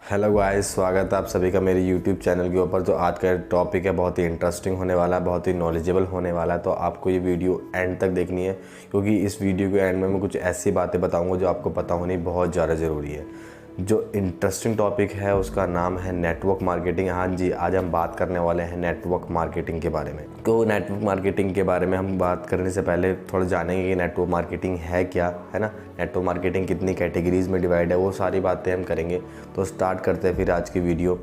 Hello guys, स्वागत है आप सभी का मेरे यूट्यूब चैनल के ऊपर। जो आज का टॉपिक है बहुत ही इंटरेस्टिंग होने वाला है, बहुत ही नॉलेजेबल होने वाला है। तो आपको ये वीडियो एंड तक देखनी है, क्योंकि इस वीडियो के एंड में मैं कुछ ऐसी बातें बताऊंगा जो आपको पता होनी बहुत ज़्यादा ज़रूरी है। जो इंटरेस्टिंग टॉपिक है उसका नाम है नेटवर्क मार्केटिंग। हाँ जी, आज हम बात करने वाले हैं नेटवर्क मार्केटिंग के बारे में। तो नेटवर्क मार्केटिंग के बारे में हम बात करने से पहले थोड़ा जानेंगे कि नेटवर्क मार्केटिंग है क्या, है ना। नेटवर्क मार्केटिंग कितनी कैटेगरीज में डिवाइड है, वो सारी बातें हम करेंगे। तो स्टार्ट करते हैं फिर आज की वीडियो।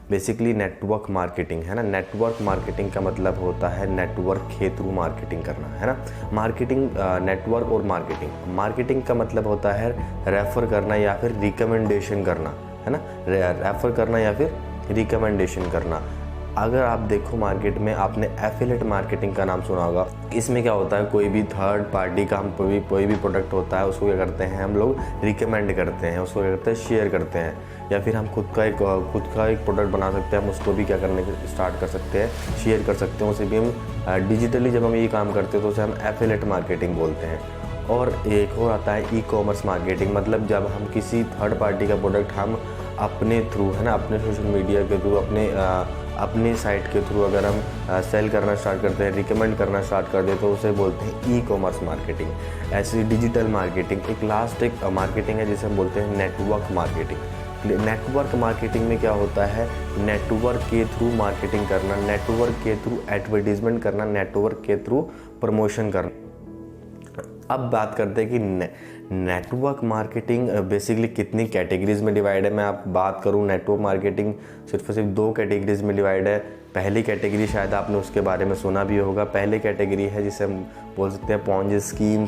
बेसिकली नेटवर्क मार्केटिंग है ना, नेटवर्क मार्केटिंग का मतलब होता है नेटवर्क के थ्रू मार्केटिंग करना, है ना। मार्केटिंग, नेटवर्क और मार्केटिंग। मार्केटिंग का मतलब होता है रेफ़र करना या फिर रिकमेंडेशन करना, है ना। रेफ़र करना या फिर रिकमेंडेशन करना। अगर आप देखो मार्केट में, आपने एफिलिएट मार्केटिंग का नाम सुना होगा। इसमें क्या होता है, कोई भी थर्ड पार्टी का हम कोई भी प्रोडक्ट होता है उसको क्या करते हैं, हम लोग रिकमेंड करते हैं, उसको क्या करते हैं, शेयर करते हैं। या फिर हम खुद का एक प्रोडक्ट बना सकते हैं, हम उसको भी क्या करने स्टार्ट कर सकते हैं, शेयर कर सकते हैं। उसे भी हम डिजिटली जब हम ये काम करते हैं तो उसे हम एफिलिएट मार्केटिंग बोलते हैं। और एक और आता है ई कॉमर्स मार्केटिंग। मतलब जब हम किसी थर्ड पार्टी का प्रोडक्ट हम अपने थ्रू, है ना, अपने सोशल मीडिया के थ्रू, अपनी साइट के थ्रू अगर हम सेल करना स्टार्ट करते हैं, रिकमेंड करना स्टार्ट कर दें, तो उसे बोलते हैं ई कॉमर्स मार्केटिंग। ऐसी डिजिटल मार्केटिंग। एक लास्ट एक मार्केटिंग है जिसे हम बोलते हैं नेटवर्क मार्केटिंग। नेटवर्क मार्केटिंग में क्या होता है, नेटवर्क के थ्रू मार्केटिंग करना, नेटवर्क के थ्रू एडवर्टीजमेंट करना, नेटवर्क के थ्रू प्रमोशन करना। अब बात करते हैं कि नेटवर्क मार्केटिंग बेसिकली कितनी कैटेगरीज में डिवाइड है। मैं आप बात करूं, नेटवर्क मार्केटिंग सिर्फ दो कैटेगरीज में डिवाइड है। पहली कैटेगरी शायद आपने उसके बारे में सुना भी होगा। पहली कैटेगरी है जिसे हम बोल सकते हैं Ponzi scheme,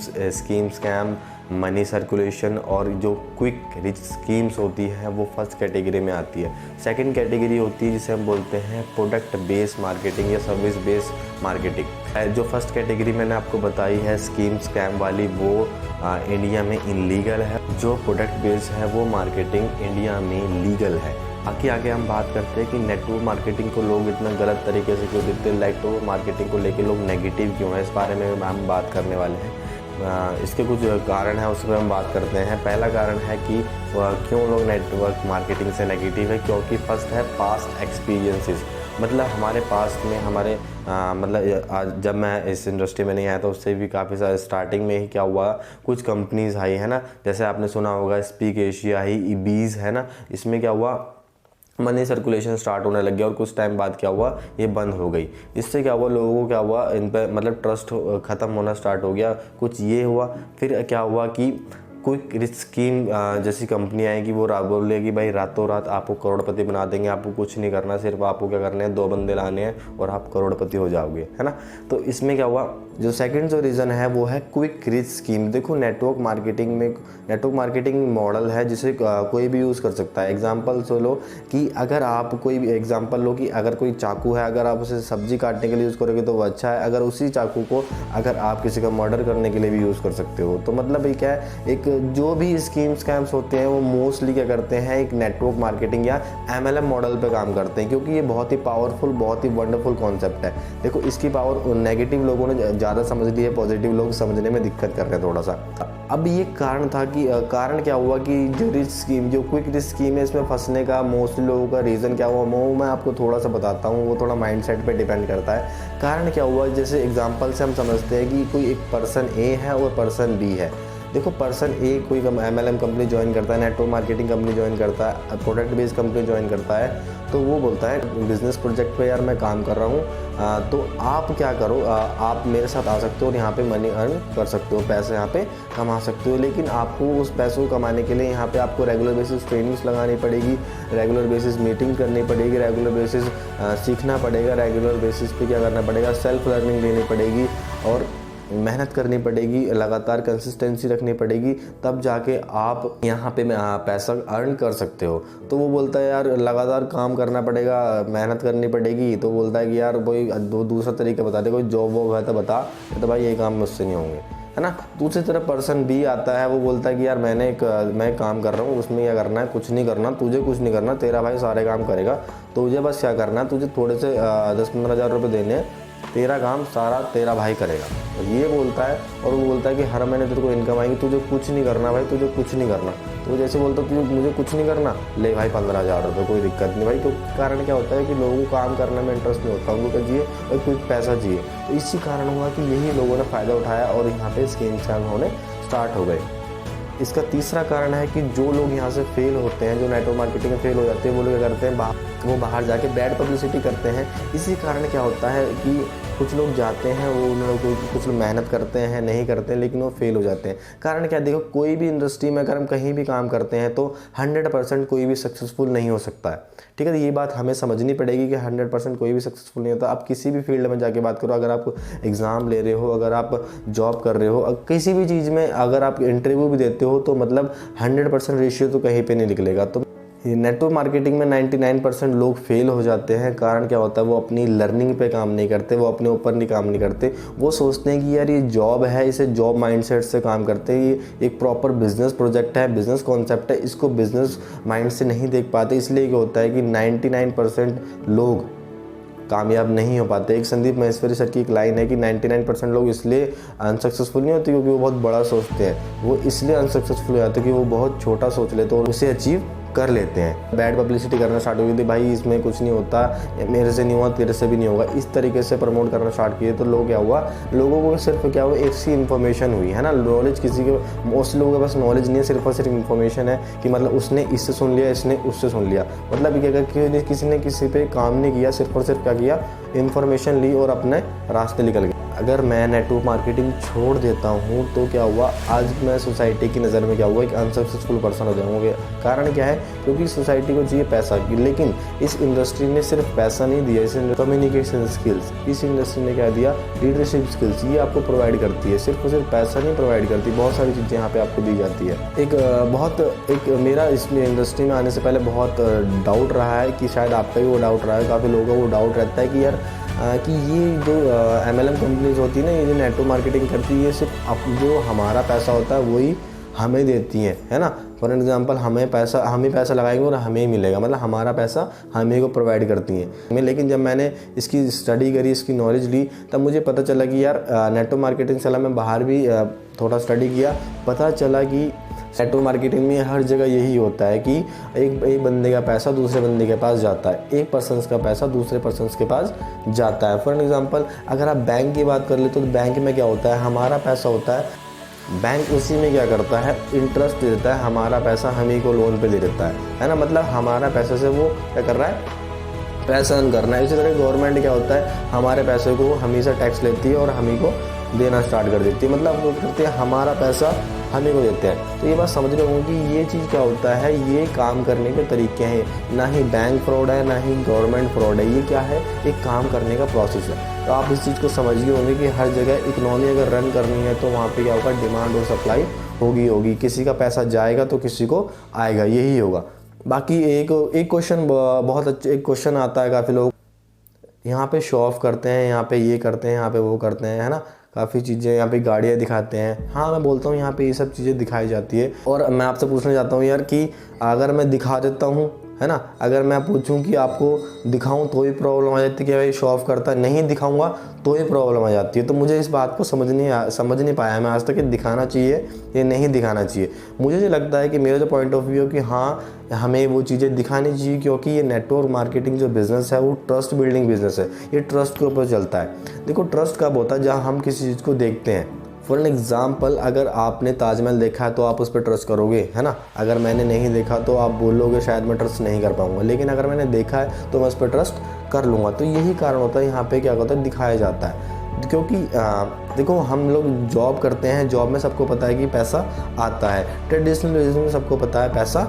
scam, money circulation, और जो क्विक रिच स्कीम्स होती हैं वो फर्स्ट कैटेगरी में आती है। सेकंड कैटेगरी होती है जिसे हम बोलते हैं प्रोडक्ट बेस्ड मार्केटिंग या सर्विस बेस्ड मार्केटिंग। जो फर्स्ट कैटेगरी मैंने आपको बताई है स्कीम स्कैम वाली, वो इंडिया में इनलीगल है। जो प्रोडक्ट बेस्ड है वो मार्केटिंग इंडिया में लीगल है। आगे हम बात करते हैं कि नेटवर्क मार्केटिंग को लोग इतना गलत तरीके से क्यों देखते हैं, नेटवर्क मार्केटिंग को लेके लोग नेगेटिव क्यों है, इस बारे में हम बात करने वाले हैं। इसके कुछ कारण है, उस पर हम बात करते हैं। पहला कारण है कि क्यों लोग नेटवर्क मार्केटिंग से नेगेटिव है, क्योंकि फर्स्ट है पास्ट एक्सपीरियंसेस। मतलब हमारे पास्ट में मतलब जब मैं इस इंडस्ट्री में नहीं आया तो उससे भी काफ़ी सारे स्टार्टिंग में ही क्या हुआ, कुछ कंपनीज आई, है ना। जैसे आपने सुना होगा स्पीक एशिया ही, ईबीज, है ना। इसमें क्या हुआ, मनी सर्कुलेशन स्टार्ट होने लग गया और कुछ टाइम बाद क्या हुआ, ये बंद हो गई। इससे क्या हुआ, लोगों को क्या हुआ, इन पर मतलब ट्रस्ट ख़त्म होना स्टार्ट हो गया। कुछ ये हुआ। फिर क्या हुआ कि क्विक रिच स्कीम जैसी कंपनी आएगी, वो बोलेगी भाई रातों रात आपको करोड़पति बना देंगे, आपको कुछ नहीं करना, सिर्फ आपको क्या करना है, 2 बंदे लाने हैं और आप करोड़पति हो जाओगे, है ना। तो इसमें क्या हुआ, जो सेकंड जो रीज़न है वो है क्विक रिच स्कीम। देखो नेटवर्क मार्केटिंग मॉडल है जिसे कोई भी यूज़ कर सकता है। एग्जांपल लो कि अगर आप कोई भी एग्जांपल लो कि अगर कोई चाकू है, अगर आप उसे सब्जी काटने के लिए यूज़ करोगे तो वो अच्छा है। अगर उसी चाकू को अगर आप किसी का मर्डर करने के लिए भी यूज़ कर सकते हो। तो मतलब ये क्या है, एक जो भी स्कीम स्कैम्स होते हैं वो मोस्टली क्या करते हैं, एक नेटवर्क मार्केटिंग या MLM मॉडल पे काम करते हैं, क्योंकि ये बहुत ही पावरफुल, बहुत ही वंडरफुल कॉन्सेप्ट है। देखो इसकी पावर नेगेटिव लोगों ने ज़्यादा समझ ली है, पॉजिटिव लोग समझने में दिक्कत कर रहे हैं थोड़ा सा। अब ये कारण था कि कारण क्या हुआ कि जो रिच स्कीम, जो क्विक रिच स्कीम है, इसमें फंसने का मोस्टली लोगों का रीज़न क्या हुआ, वो मैं आपको थोड़ा सा बताता हूँ। वो थोड़ा माइंडसेट पे डिपेंड करता है। कारण क्या हुआ, जैसे एग्जांपल से हम समझते हैं कि कोई एक पर्सन ए है और पर्सन बी है। देखो पर्सन ए कोई MLM कंपनी ज्वाइन करता है, नेटवर्क मार्केटिंग कंपनी ज्वाइन करता है, प्रोडक्ट बेस्ड कंपनी ज्वाइन करता है। तो वो बोलता है बिजनेस प्रोजेक्ट पे यार मैं काम कर रहा हूँ, तो आप क्या करो, आप मेरे साथ आ सकते हो और यहाँ पे मनी अर्न कर सकते हो, पैसे यहाँ पे कमा सकते हो। लेकिन आपको उस पैसों को कमाने के लिए यहाँ पे आपको रेगुलर बेसिस ट्रेनिंग्स लगानी पड़ेगी, रेगुलर बेसिस मीटिंग करनी पड़ेगी, रेगुलर बेसिस सीखना पड़ेगा, रेगुलर बेसिस पे क्या करना पड़ेगा, सेल्फ लर्निंग लेनी पड़ेगी और मेहनत करनी पड़ेगी, लगातार कंसिस्टेंसी रखनी पड़ेगी, तब जाके आप यहाँ पे पैसा अर्न कर सकते हो। तो वो बोलता है यार लगातार काम करना पड़ेगा, मेहनत करनी पड़ेगी। तो बोलता है कि यार कोई दूसरा तरीका बता दे, कोई जॉब वॉब है तो बता, तो भाई ये काम मुझसे नहीं होंगे, है ना। दूसरी तरफ पर्सन बी आता है, वो बोलता है कि यार मैं काम कर रहा हूँ, उसमें क्या करना है, कुछ नहीं करना, तुझे कुछ नहीं करना, तेरा भाई सारे काम करेगा, तुझे बस क्या करना है, तुझे थोड़े से 10-15 हज़ार रुपये देने हैं, तेरा काम सारा तेरा भाई करेगा। और ये बोलता है, और वो बोलता है कि हर महीने तेरे को इनकम आएगी, तुझे कुछ नहीं करना भाई, तुझे कुछ नहीं करना। तो वो जैसे बोलता कि मुझे कुछ नहीं करना, ले भाई 15,000 रुपये, कोई दिक्कत नहीं भाई। तो कारण क्या होता है कि लोगों को काम करने में इंटरेस्ट नहीं होता, उनको क्या चाहिए और कुछ पैसा चाहिए। तो इसी कारण हुआ कि यही लोगों ने फ़ायदा उठाया और यहाँ पे स्कैम्स होने स्टार्ट हो गए। इसका तीसरा कारण है कि जो लोग यहाँ से फेल होते हैं, जो नेटवर्क मार्केटिंग में फेल हो जाते हैं, वो लोग क्या करते हैं, वो बाहर जाके बैड पब्लिसिटी करते हैं। इसी कारण क्या होता है कि कुछ लोग जाते हैं, वो उन लोगों को कुछ लोग मेहनत करते हैं, नहीं करते हैं, लेकिन वो फेल हो जाते हैं। कारण क्या, देखो कोई भी इंडस्ट्री में अगर हम कहीं भी काम करते हैं तो 100% कोई भी सक्सेसफुल नहीं हो सकता है। ठीक है, तो ये बात हमें समझनी पड़ेगी कि 100% कोई भी सक्सेसफुल नहीं होता। आप किसी भी फील्ड में जाके बात करो, अगर आप एग्ज़ाम ले रहे हो, अगर आप जॉब कर रहे हो, किसी भी चीज़ में अगर आप इंटरव्यू भी देते हो, तो मतलब 100% रेशियो तो कहीं पर नहीं निकलेगा। तो नेटवर्क मार्केटिंग में 99% लोग फेल हो जाते हैं। कारण क्या होता है, वो अपनी लर्निंग पे काम नहीं करते, वो अपने ऊपर नहीं काम नहीं करते। वो सोचते हैं कि यार ये जॉब है, इसे जॉब माइंडसेट से काम करते हैं, ये एक प्रॉपर बिजनेस प्रोजेक्ट है, बिजनेस कॉन्सेप्ट है, इसको बिजनेस माइंड से नहीं देख पाते। इसलिए क्या होता है कि 99% लोग कामयाब नहीं हो पाते। एक संदीप महेश्वरी सर की एक लाइन है कि 99% लोग इसलिए अनसक्सेसफुल नहीं होते क्योंकि वो बहुत बड़ा सोचते हैं। वो इसलिए अनसक्सेसफुल हो जाते हैं कि वो बहुत छोटा सोच लेते हैं और उसे अचीव कर लेते हैं। बैड पब्लिसिटी करना स्टार्ट हो गई थी, भाई इसमें कुछ नहीं होता, मेरे से नहीं हुआ, तेरे से भी नहीं होगा, इस तरीके से प्रमोट करना स्टार्ट किए। तो लोग क्या हुआ, लोगों को सिर्फ क्या हुआ, एक सी इन्फॉर्मेशन हुई है ना, नॉलेज किसी के, मोस्ट लोगों के पास नॉलेज नहीं है, सिर्फ और सिर्फ इन्फॉर्मेशन है कि मतलब उसने इससे सुन लिया, इसने उससे सुन लिया। मतलब क्या कि किसी ने किसी पे काम नहीं किया, सिर्फ और सिर्फ क्या किया, इन्फॉर्मेशन ली और अपने रास्ते निकल गए। अगर मैं नेटवर्क मार्केटिंग छोड़ देता हूँ तो क्या हुआ, आज मैं सोसाइटी की नज़र में क्या हुआ, एक अनसक्सेसफुल पर्सन हो जाऊँगा। कारण क्या है, क्योंकि सोसाइटी को चाहिए पैसा, लेकिन इस इंडस्ट्री ने सिर्फ पैसा नहीं दिया, इस कम्युनिकेशन स्किल्स, इस इंडस्ट्री ने क्या दिया, लीडरशिप स्किल्स, ये आपको प्रोवाइड करती है। सिर्फ और सिर्फ पैसा नहीं प्रोवाइड करती, बहुत सारी चीज़ें यहाँ पे आपको दी जाती है। मेरा इसमें इंडस्ट्री में आने से पहले बहुत डाउट रहा है कि शायद आपका भी वो डाउट रहा है, काफ़ी लोगों को वो डाउट रहता है कि यार कि ये जो MLM कंपनीज होती है ना, ये जो नेटवर्क मार्केटिंग करती है, ये सिर्फ जो हमारा पैसा होता है वही हमें देती हैं, है ना। फॉर एग्जांपल हम ही पैसा लगाएंगे और हमें ही मिलेगा, मतलब हमारा पैसा हमें को प्रोवाइड करती हैं। लेकिन जब मैंने इसकी स्टडी करी, इसकी नॉलेज ली, तब मुझे पता चला कि यार नेटवर्क मार्केटिंग से मैं बाहर भी थोड़ा स्टडी किया, पता चला कि नेटवर्क मार्केटिंग में हर जगह यही होता है कि एक बंदे का पैसा दूसरे बंदे के पास जाता है, एक पर्सन का पैसा दूसरे पर्सन के पास जाता है। फॉर एग्जांपल अगर आप बैंक की बात कर ले तो बैंक में क्या होता है, हमारा पैसा होता है, बैंक उसी में क्या करता है, इंटरेस्ट दे देता है, हमारा पैसा हम ही को लोन पे दे देता है ना। मतलब हमारा पैसे से वो क्या कर रहा है, पैसा अर्न करना है। इसी तरह गवर्नमेंट क्या होता है, हमारे पैसे को हमेशा टैक्स लेती है और हम ही को देना स्टार्ट कर देती है। मतलब वो करते हैं, हमारा पैसा हम ही को देते हैं। तो ये बात समझ रहे होंगे कि ये चीज़ क्या होता है, ये काम करने के तरीके हैं। ना ही बैंक फ्रॉड है, ना ही गवर्नमेंट फ्रॉड है, ये क्या है, एक काम करने का प्रोसेस है। तो आप इस चीज़ को समझ गए होंगे कि हर जगह इकोनॉमी अगर रन करनी है तो वहाँ पे क्या होगा, डिमांड और सप्लाई होगी। किसी का पैसा जाएगा तो किसी को आएगा, यही होगा। बाकी एक क्वेश्चन, बहुत अच्छा एक क्वेश्चन आता है, काफ़ी लोग यहाँ पे शो ऑफ करते हैं, यहाँ पे ये करते हैं, यहाँ पे वो करते हैं, है ना। काफ़ी चीज़ें यहाँ पे गाड़ियाँ दिखाते हैं। हाँ, मैं बोलता हूँ यहाँ पे ये सब चीज़ें दिखाई जाती है। और मैं आपसे पूछना चाहता हूँ यार कि अगर मैं दिखा देता हूँ, है ना, अगर मैं पूछूं कि आपको दिखाऊं तो ही प्रॉब्लम आ जाती है कि भाई शो ऑफ करता है, नहीं दिखाऊंगा तो ही प्रॉब्लम आ जाती है। तो मुझे इस बात को समझ नहीं पाया मैं आज तक कि दिखाना चाहिए या नहीं दिखाना चाहिए। मुझे जो लगता है कि मेरा जो पॉइंट ऑफ व्यू कि हाँ, हमें वो चीज़ें दिखानी चाहिए, क्योंकि ये नेटवर्क मार्केटिंग जो बिज़नेस है वो ट्रस्ट बिल्डिंग बिज़नेस है। ये ट्रस्ट के ऊपर चलता है। देखो, ट्रस्ट कब होता है, जहाँ हम किसी चीज़ को देखते हैं। फॉर एग्जाम्पल अगर आपने ताजमहल देखा है तो आप उस पर ट्रस्ट करोगे, है ना। अगर मैंने नहीं देखा तो आप बोलोगे शायद मैं ट्रस्ट नहीं कर पाऊंगा, लेकिन अगर मैंने देखा है तो मैं उस पर ट्रस्ट कर लूँगा। तो यही कारण होता है यहाँ पे क्या होता है, दिखाया जाता है। क्योंकि देखो, हम लोग जॉब करते हैं, जॉब में सबको पता है कि पैसा आता है, ट्रेडिशनल बिजनेस में सबको पता है पैसा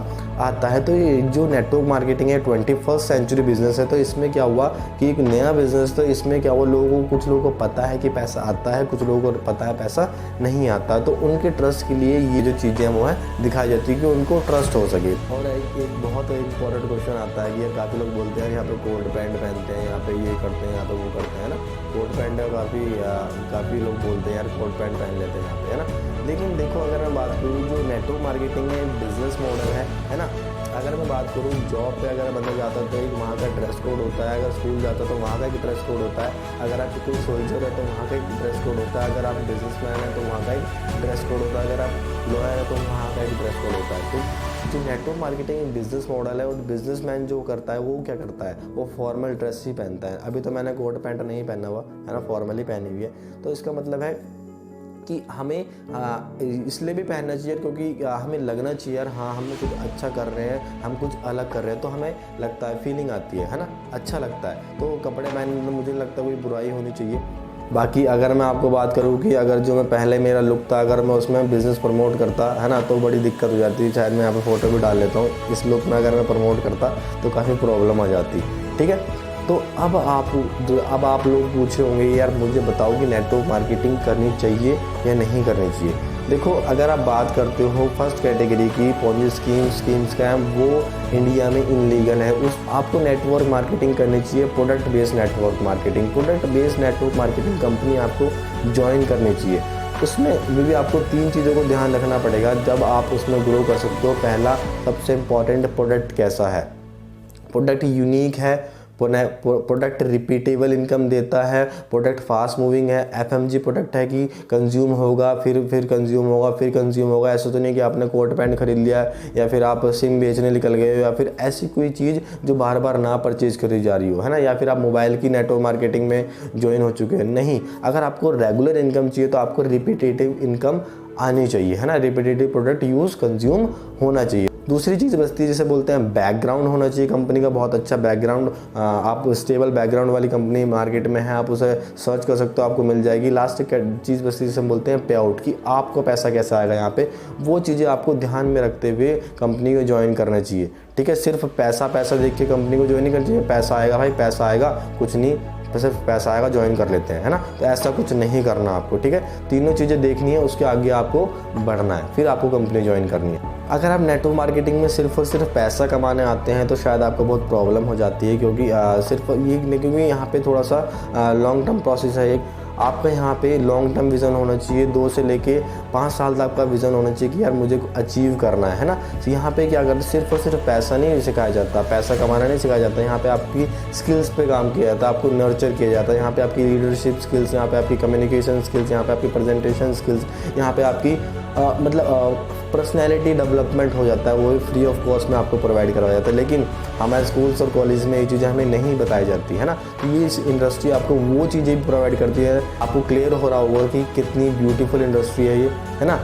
आता है। तो ये जो नेटवर्क मार्केटिंग है 21st सेंचुरी बिजनेस है, तो इसमें क्या हुआ कि एक नया बिजनेस, तो इसमें क्या हुआ, कुछ लोगों को पता है कि पैसा आता है, कुछ लोगों को पता है पैसा नहीं आता। तो उनके ट्रस्ट के लिए ये जो चीज़ें वो है दिखाई जाती है कि उनको ट्रस्ट हो सके। और एक बहुत इंपॉर्टेंट क्वेश्चन आता है कि यार काफ़ी लोग बोलते हैं यहाँ पे कोट पैंट पहनते हैं, यहाँ पे ये करते हैं, यहाँ पे वो करते हैं ना। कोट पैंट है, काफ़ी लोग बोलते हैं यार कोट पैंट पहन लेते हैं यहाँ पे, है ना। लेकिन देखो, अगर मैं बात करूँ जो नेटवर्क मार्केटिंग है बिजनेस मॉडल है ना। अगर मैं बात करूँ जॉब पे अगर बंदा जाता है तो एक वहाँ का ड्रेस कोड होता है, अगर स्कूल जाता है तो वहाँ का एक ड्रेस कोड होता है, अगर आप कोई सोल्जर है तो वहाँ का एक ड्रेस कोड होता है, अगर आप बिजनेसमैन है तो वहाँ का एक ड्रेस कोड होता है, अगर आप लॉयर है तो वहाँ का एक ड्रेस कोड होता है। तो जो नेटवर्क मार्केटिंग एक बिजनेस मॉडल है, और बिजनेसमैन जो करता है वो क्या करता है, वो फॉर्मल ड्रेस ही पहनता है। अभी तो मैंने कोट पैंट नहीं पहना हुआ है ना, फॉर्मली पहनी हुई है। तो इसका मतलब है कि हमें इसलिए भी पहनना चाहिए क्योंकि हमें लगना चाहिए यार हाँ हम कुछ अच्छा कर रहे हैं, हम कुछ अलग कर रहे हैं, तो हमें लगता है, फीलिंग आती है ना, अच्छा लगता है। तो कपड़े पहनने में मुझे लगता है कोई बुराई होनी चाहिए। बाकी अगर मैं आपको बात करूँ कि अगर जो मैं पहले मेरा लुक था, अगर मैं उसमें बिज़नेस प्रमोट करता है ना, तो बड़ी दिक्कत हो जाती है। शायद मैं यहाँ पे फ़ोटो भी डाल लेता हूँ, इस लुक में अगर मैं प्रमोट करता तो काफ़ी प्रॉब्लम आ जाती। ठीक है, तो अब आप लोग पूछे होंगे यार मुझे बताओ कि नेटवर्क मार्केटिंग करनी चाहिए या नहीं करनी चाहिए। देखो, अगर आप बात करते हो फर्स्ट कैटेगरी की, पॉन्जी स्कीम स्कैम, वो इंडिया में इनलीगल है। उस आपको नेटवर्क मार्केटिंग करनी चाहिए, product based network marketing. Product based network marketing company आपको ज्वाइन करनी चाहिए। उसमें भी आपको 3 चीज़ों को ध्यान रखना पड़ेगा जब आप उसमें ग्रो कर सकते हो। पहला सबसे इम्पॉर्टेंट, प्रोडक्ट कैसा है, प्रोडक्ट यूनिक है, प्रोडक्ट रिपीटेबल इनकम देता है, प्रोडक्ट फास्ट मूविंग है, एफएमजी प्रोडक्ट है कि कंज्यूम होगा फिर कंज्यूम होगा फिर कंज्यूम होगा। ऐसा तो नहीं कि आपने कोट पैंट खरीद लिया या फिर आप सिम बेचने निकल गए हो, या फिर ऐसी कोई चीज़ जो बार बार ना परचेज करी जा रही हो, है ना, या फिर आप मोबाइल की नेटवर्क मार्केटिंग में ज्वाइन हो चुके हैं। नहीं, अगर आपको रेगुलर इनकम चाहिए तो आपको रिपीटेटिव इनकम आनी चाहिए, है ना, रिपीटेटिव प्रोडक्ट यूज़ कंज्यूम होना चाहिए। दूसरी चीज़ बचती है जिसे बोलते हैं बैकग्राउंड होना चाहिए कंपनी का, बहुत अच्छा बैकग्राउंड। आप स्टेबल बैकग्राउंड वाली कंपनी मार्केट में है, आप उसे सर्च कर सकते हो, आपको मिल जाएगी। लास्ट चीज़ बचती है जिसे हम बोलते हैं पे आउट, कि आपको पैसा कैसा आएगा यहाँ पे। वो चीज़ें आपको ध्यान में रखते हुए कंपनी को ज्वाइन करना चाहिए। ठीक है, सिर्फ पैसा देख के कंपनी को ज्वाइन नहीं करना चाहिए। पैसा आएगा भाई, पैसा आएगा, कुछ नहीं, तो सिर्फ पैसा आएगा ज्वाइन कर लेते हैं, है ना, तो ऐसा कुछ नहीं करना आपको। ठीक है, तीनों चीज़ें देखनी है, उसके आगे आपको बढ़ना है, फिर आपको कंपनी ज्वाइन करनी है। अगर आप नेटवर्क मार्केटिंग में सिर्फ और सिर्फ पैसा कमाने आते हैं तो शायद आपको बहुत प्रॉब्लम हो जाती है, क्योंकि सिर्फ ये नहीं, क्योंकि यहाँ पे थोड़ा सा लॉन्ग टर्म प्रोसेस है। एक आपका यहाँ पे लॉन्ग टर्म विज़न होना चाहिए, 2 से लेके 5 साल तक आपका विज़न होना चाहिए कि यार मुझे अचीव करना है ना। तो यहाँ पे क्या करते, सिर्फ और सिर्फ पैसा नहीं सिखाया जाता, पैसा कमाना नहीं सिखाया जाता। यहाँ पे आपकी स्किल्स पे काम किया जाता है, आपको नर्चर किया जाता है। यहाँ पे आपकी लीडरशिप स्किल्स, यहाँ पे आपकी कम्युनिकेशन स्किल्स, यहाँ पे आपकी प्रेजेंटेशन स्किल्स, यहाँ पे आपकी पर्सनैलिटी डेवलपमेंट हो जाता है। वो फ्री ऑफ कॉस्ट में आपको प्रोवाइड करवाया जाता है। लेकिन हमारे स्कूल्स और कॉलेज में ये चीज़ें हमें नहीं बताई जाती है ना। तो ये इस इंडस्ट्री आपको वो चीज़ें भी प्रोवाइड करती है। आपको क्लियर हो रहा होगा कि कितनी ब्यूटीफुल इंडस्ट्री है ये, है ना।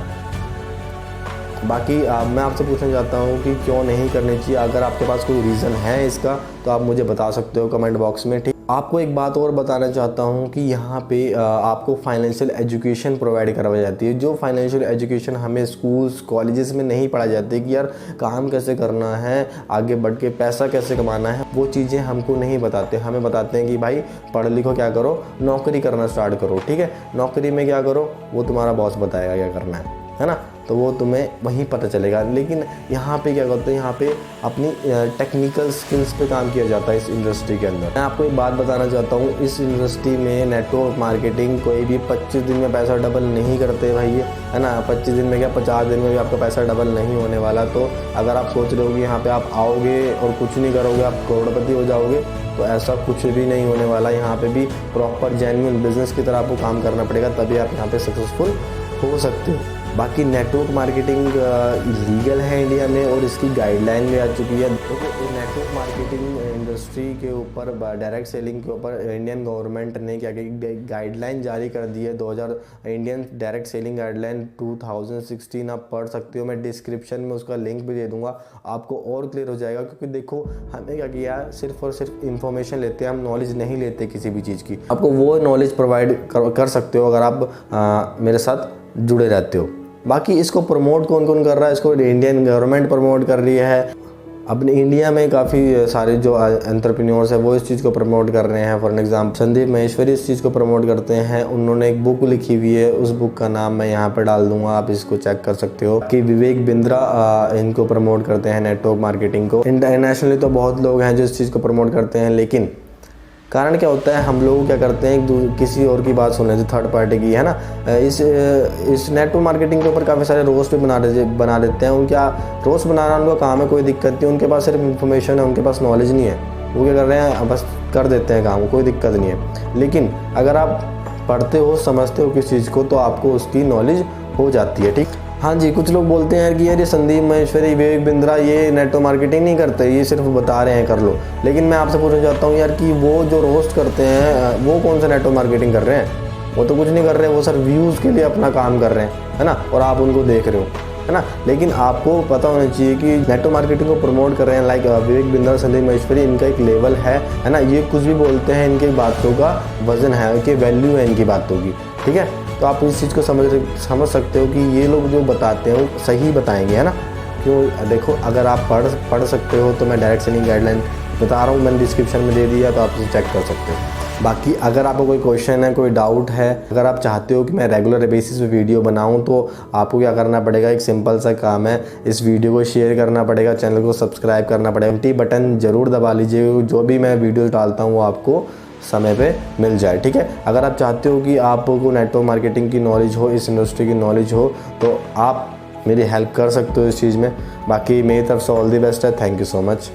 बाकी मैं आपसे पूछना चाहता हूँ कि क्यों नहीं करनी चाहिए। अगर आपके पास कोई रीज़न है इसका तो आप मुझे बता सकते हो कमेंट बॉक्स में। ठीक, आपको एक बात और बताना चाहता हूँ कि यहाँ पे आपको फाइनेंशियल एजुकेशन प्रोवाइड करवाई जाती है। जो फाइनेंशियल एजुकेशन हमें स्कूल्स कॉलेजेस में नहीं पढ़ाई जाती कि यार काम कैसे करना है, आगे बढ़ के पैसा कैसे कमाना है, वो चीज़ें हमको नहीं बताते। हमें बताते हैं कि भाई पढ़ लिखो, क्या करो, नौकरी करना स्टार्ट करो। ठीक है, नौकरी में क्या करो वो तुम्हारा बॉस बताएगा क्या करना है ना, तो वो तुम्हें वहीं पता चलेगा। लेकिन यहाँ पे क्या करते हैं, यहाँ पे अपनी टेक्निकल स्किल्स पे काम किया जाता है इस इंडस्ट्री के अंदर। मैं आपको एक बात बताना चाहता हूँ, इस इंडस्ट्री में नेटवर्क मार्केटिंग कोई भी 25 दिन में पैसा डबल नहीं करते भाई, है ना। 25 दिन में क्या, 50 दिन में भी आपका पैसा डबल नहीं होने वाला। तो अगर आप सोच रहे हो कि यहाँ पे आप आओगे और कुछ नहीं करोगे, आप करोड़पति हो जाओगे, तो ऐसा कुछ भी नहीं होने वाला। यहाँ पे भी प्रॉपर जेन्युइन बिजनेस की तरह आपको काम करना पड़ेगा, तभी आप यहाँ पे सक्सेसफुल हो सकते हो। बाकी नेटवर्क मार्केटिंग लीगल है इंडिया में और इसकी गाइडलाइन भी आ चुकी है। तो नेटवर्क मार्केटिंग इंडस्ट्री के ऊपर, डायरेक्ट सेलिंग के ऊपर इंडियन गवर्नमेंट ने क्या गाइडलाइन जारी कर दी है। 2000 इंडियन डायरेक्ट सेलिंग गाइडलाइन 2016 आप पढ़ सकते हो। मैं डिस्क्रिप्शन में उसका लिंक भी दे दूंगा, आपको और क्लियर हो जाएगा। क्योंकि देखो हमें क्या किया, सिर्फ और सिर्फ इंफॉर्मेशन लेते हैं, हम नॉलेज नहीं लेते किसी भी चीज़ की। आपको वो नॉलेज प्रोवाइड कर सकते हो अगर आप मेरे साथ जुड़े रहते हो। बाकी इसको प्रमोट कौन कौन कर रहा है, इसको इंडियन गवर्नमेंट प्रमोट कर रही है। अपने इंडिया में काफ़ी सारे जो एंटरप्रेन्योर्स हैं वो इस चीज़ को प्रमोट कर रहे हैं। फॉर एग्जांपल संदीप माहेश्वरी इस चीज़ को प्रमोट करते हैं। उन्होंने एक बुक लिखी हुई है, उस बुक का नाम मैं यहाँ पर डाल दूंगा, आप इसको चेक कर सकते हो। कि विवेक बिंद्रा इनको प्रमोट करते हैं नेटवर्क मार्केटिंग को। इंटरनेशनली तो बहुत लोग हैं जो इस चीज़ को प्रमोट करते हैं, लेकिन कारण क्या होता है, हम लोग क्या करते हैं किसी और की बात सुने, जो थर्ड पार्टी की, है ना। इस नेटवर्क मार्केटिंग के ऊपर काफ़ी सारे रोस्ट भी बना लेते हैं। उनका रोस्ट बनाना उनका काम है, कोई दिक्कत नहीं। उनके पास सिर्फ इन्फॉर्मेशन है, उनके पास नॉलेज नहीं है। वो क्या कर रहे हैं, बस कर देते हैं काम, कोई दिक्कत नहीं है। लेकिन अगर आप पढ़ते हो, समझते हो किस चीज़ को, तो आपको उसकी नॉलेज हो जाती है। ठीक, हाँ जी, कुछ लोग बोलते हैं कि यार ये संदीप माहेश्वरी, विवेक बिंद्रा ये नेटवर्क मार्केटिंग नहीं करते, ये सिर्फ बता रहे हैं कर लो। लेकिन मैं आपसे पूछना चाहता हूँ यार कि वो जो रोस्ट करते हैं वो कौन सा नेटवर्क मार्केटिंग कर रहे हैं? वो तो कुछ नहीं कर रहे हैं, वो सर व्यूज़ के लिए अपना काम कर रहे हैं, है ना, और आप उनको देख रहे हो, है ना। लेकिन आपको पता होना चाहिए कि नेटवर्क मार्केटिंग को प्रमोट कर रहे हैं लाइक विवेक बिंद्रा, संदीप माहेश्वरी, इनका एक लेवल है ना। ये कुछ भी बोलते हैं, इनकी बातों का वजन है, कि वैल्यू है इनकी बातों की, ठीक है। तो आप इस चीज़ को समझ सकते हो कि ये लोग जो बताते हैं वो सही बताएंगे, है ना। क्यों, देखो अगर आप पढ़ सकते हो तो मैं डायरेक्ट सेलिंग गाइडलाइन बता रहा हूँ, मैंने डिस्क्रिप्शन में दे दिया, तो आप इसे चेक कर सकते हो। बाकी अगर आपको कोई क्वेश्चन है, कोई डाउट है, अगर आप चाहते हो कि मैं रेगुलर बेसिस पे वीडियो बनाऊं, तो आपको क्या करना पड़ेगा, एक सिंपल सा काम है, इस वीडियो को शेयर करना पड़ेगा, चैनल को सब्सक्राइब करना पड़ेगा, घंटी बटन ज़रूर दबा लीजिए, जो भी मैं वीडियो डालता हूँ वो आपको समय पे मिल जाए, ठीक है। अगर आप चाहते हो कि आपको नेटवर्क मार्केटिंग की नॉलेज हो, इस इंडस्ट्री की नॉलेज हो, तो आप मेरी हेल्प कर सकते हो इस चीज़ में। बाकी मेरी तरफ से ऑल द बेस्ट है। Thank you so much.